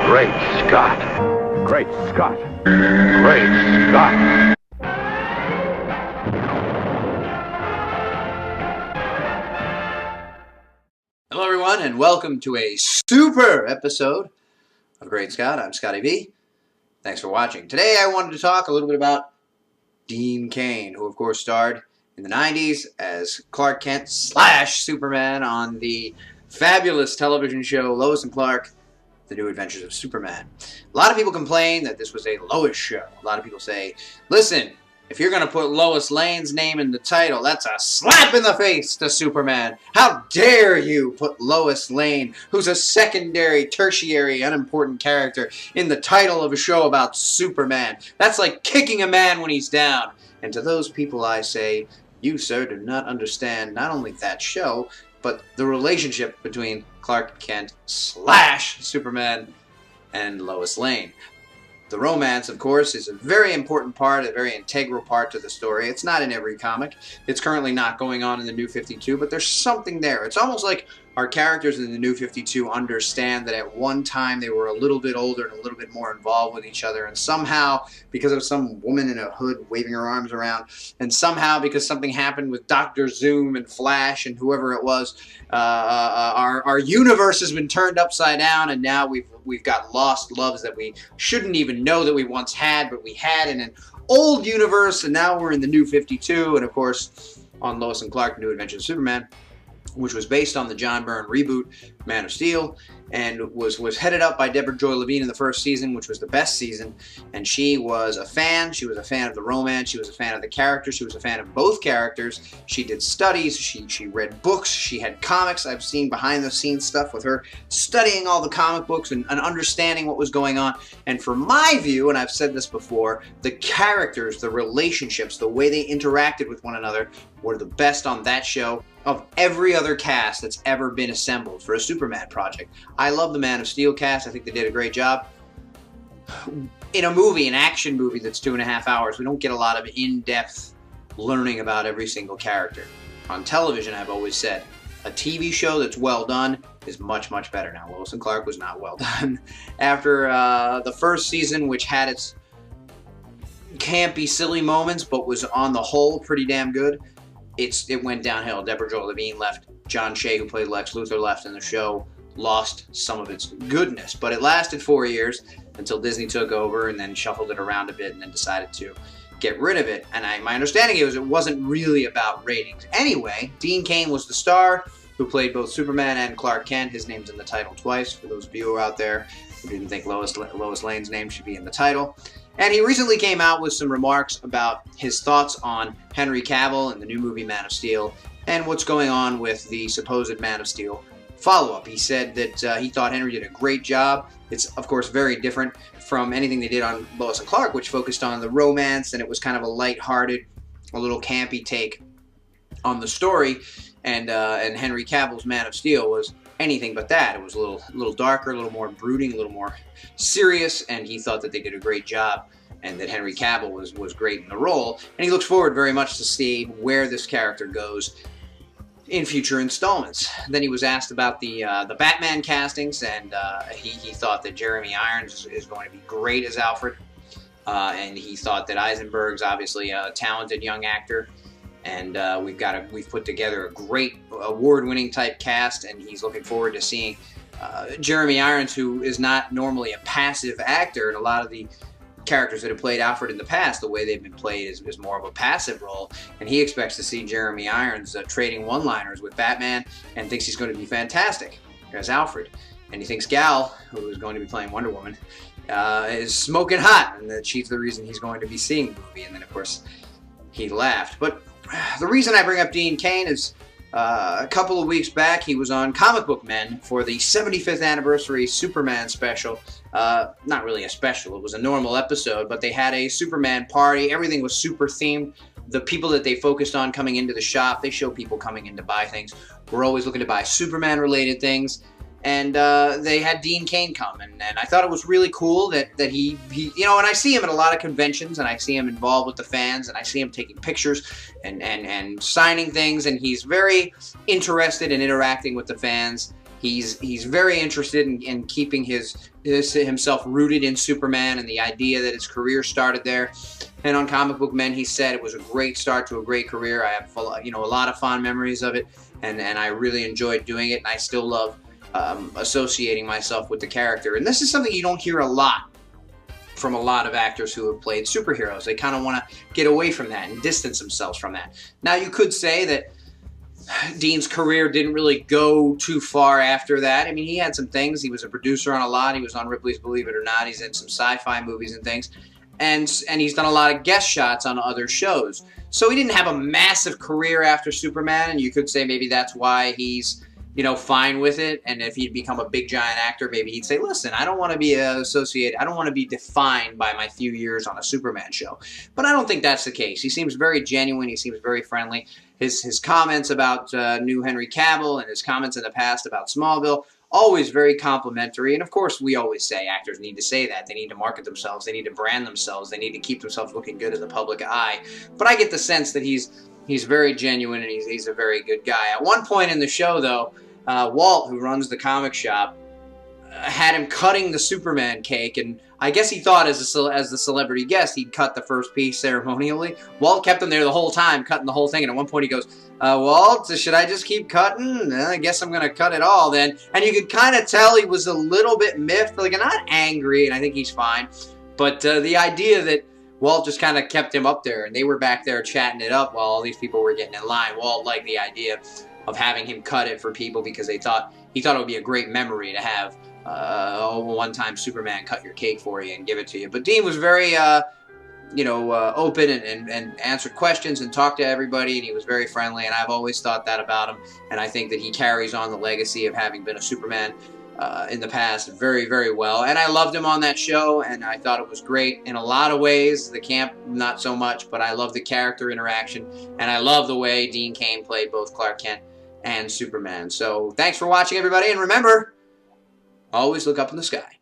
Great Scott. Great Scott. Great Scott. Hello everyone, and welcome to a super episode of Great Scott. I'm Scotty V. Thanks for watching. Today I wanted to talk a little bit about Dean Cain, who of course starred in the 90s as Clark Kent / Superman on the fabulous television show Lois and Clark, The New Adventures of Superman. A lot of people complain that this was a Lois show. A lot of people say, listen, if you're going to put Lois Lane's name in the title, that's a slap in the face to Superman. How dare you put Lois Lane, who's a secondary, tertiary, unimportant character, in the title of a show about Superman. That's like kicking a man when he's down. And to those people I say, you, sir, do not understand not only that show, but the relationship between Clark Kent / Superman and Lois Lane. The romance, of course, is a very important part, a very integral part to the story. It's not in every comic. It's currently not going on in the New 52, but there's something there. It's almost like our characters in the New 52 understand that at one time they were a little bit older and a little bit more involved with each other, and somehow, because of some woman in a hood waving her arms around, and somehow because something happened with Dr. Zoom and Flash and whoever it was, our universe has been turned upside down, and now we've got lost loves that we shouldn't even know that we once had, but we had in an old universe, and now we're in the New 52, and of course on Lois and Clark, New Adventures of Superman, which was based on the John Byrne reboot, Man of Steel, and was headed up by Deborah Joy Levine in the first season, which was the best season. And she was a fan. She was a fan of the romance. She was a fan of the characters. She was a fan of both characters. She did studies. She read books. She had comics. I've seen behind-the-scenes stuff with her studying all the comic books and understanding what was going on. And from my view, and I've said this before, the characters, the relationships, the way they interacted with one another were the best on that show of every other cast that's ever been assembled for a Superman project. I love the Man of Steel cast. I think they did a great job. In a movie, an action movie that's 2.5 hours, we don't get a lot of in-depth learning about every single character. On television, I've always said, a TV show that's well done is much, much better. Now, Lois and Clark was not well done. After the first season, which had its campy, silly moments, but was on the whole pretty damn good, it went downhill. Deborah Joy Levine left. John Shea, who played Lex Luthor, left, and the show lost some of its goodness. But it lasted 4 years until Disney took over and then shuffled it around a bit and then decided to get rid of it. And my understanding is it wasn't really about ratings. Anyway, Dean Cain was the star who played both Superman and Clark Kent. His name's in the title twice, for those of you out there who didn't think Lois Lane's name should be in the title. And he recently came out with some remarks about his thoughts on Henry Cavill and the new movie Man of Steel and what's going on with the supposed Man of Steel follow-up. He said that he thought Henry did a great job. It's, of course, very different from anything they did on Lois and Clark, which focused on the romance, and it was kind of a lighthearted, a little campy take on the story. And Henry Cavill's Man of Steel was anything but that. It was a little darker, a little more brooding, a little more serious, and he thought that they did a great job and that Henry Cavill was great in the role. And he looks forward very much to see where this character goes in future installments. Then he was asked about the Batman castings, and he thought that Jeremy Irons is going to be great as Alfred, and he thought that Eisenberg's obviously a talented young actor. And we've put together a great award-winning type cast, and he's looking forward to seeing Jeremy Irons, who is not normally a passive actor, and a lot of the characters that have played Alfred in the past, the way they've been played is more of a passive role, and he expects to see Jeremy Irons trading one-liners with Batman, and thinks he's going to be fantastic as Alfred. And he thinks Gal, who is going to be playing Wonder Woman, is smoking hot, and that she's the reason he's going to be seeing the movie. And then, of course, he laughed. But the reason I bring up Dean Cain is a couple of weeks back he was on Comic Book Men for the 75th anniversary Superman special. Not really a special, it was a normal episode, but they had a Superman party. Everything was super themed. The people that they focused on coming into the shop, they show people coming in to buy things. We're always looking to buy Superman related things. And they had Dean Cain come, and I thought it was really cool that he, you know, and I see him at a lot of conventions, and I see him involved with the fans, and I see him taking pictures and signing things, and he's very interested in interacting with the fans. He's very interested in keeping himself rooted in Superman and the idea that his career started there. And on Comic Book Men, he said it was a great start to a great career. I have a lot of fond memories of it, and I really enjoyed doing it, and I still love associating myself with the character. And this is something you don't hear a lot from a lot of actors who have played superheroes. They kind of want to get away from that and distance themselves from that. Now, you could say that Dean's career didn't really go too far after that. I mean, he had some things. He was a producer on a lot. He was on Ripley's Believe It or Not. He's in some sci-fi movies and things. And he's done a lot of guest shots on other shows. So he didn't have a massive career after Superman, and you could say maybe that's why he's, fine with it. And if he'd become a big giant actor, maybe he'd say, listen, I don't want to be associated, I don't want to be defined by my few years on a Superman show. But I don't think that's the case. He seems very genuine. He seems very friendly. His comments about new Henry Cavill and his comments in the past about Smallville, always very complimentary. And of course, we always say actors need to say that. They need to market themselves. They need to brand themselves. They need to keep themselves looking good in the public eye. But I get the sense that he's very genuine and he's a very good guy. At one point in the show, though, Walt, who runs the comic shop, had him cutting the Superman cake, and I guess he thought as the celebrity guest he'd cut the first piece ceremonially. Walt kept him there the whole time, cutting the whole thing, and at one point he goes, Walt, should I just keep cutting? I guess I'm going to cut it all then. And you could kind of tell he was a little bit miffed, like not angry, and I think he's fine, but the idea that Walt just kind of kept him up there, and they were back there chatting it up while all these people were getting in line. Walt liked the idea of having him cut it for people because he thought it would be a great memory to have one-time Superman cut your cake for you and give it to you. But Dean was very, open and answered questions and talked to everybody, and he was very friendly, and I've always thought that about him, and I think that he carries on the legacy of having been a Superman in the past very, very well. And I loved him on that show, and I thought it was great in a lot of ways. The camp, not so much, but I love the character interaction, and I love the way Dean Cain played both Clark Kent and Superman. So thanks for watching, everybody, and remember, always look up in the sky.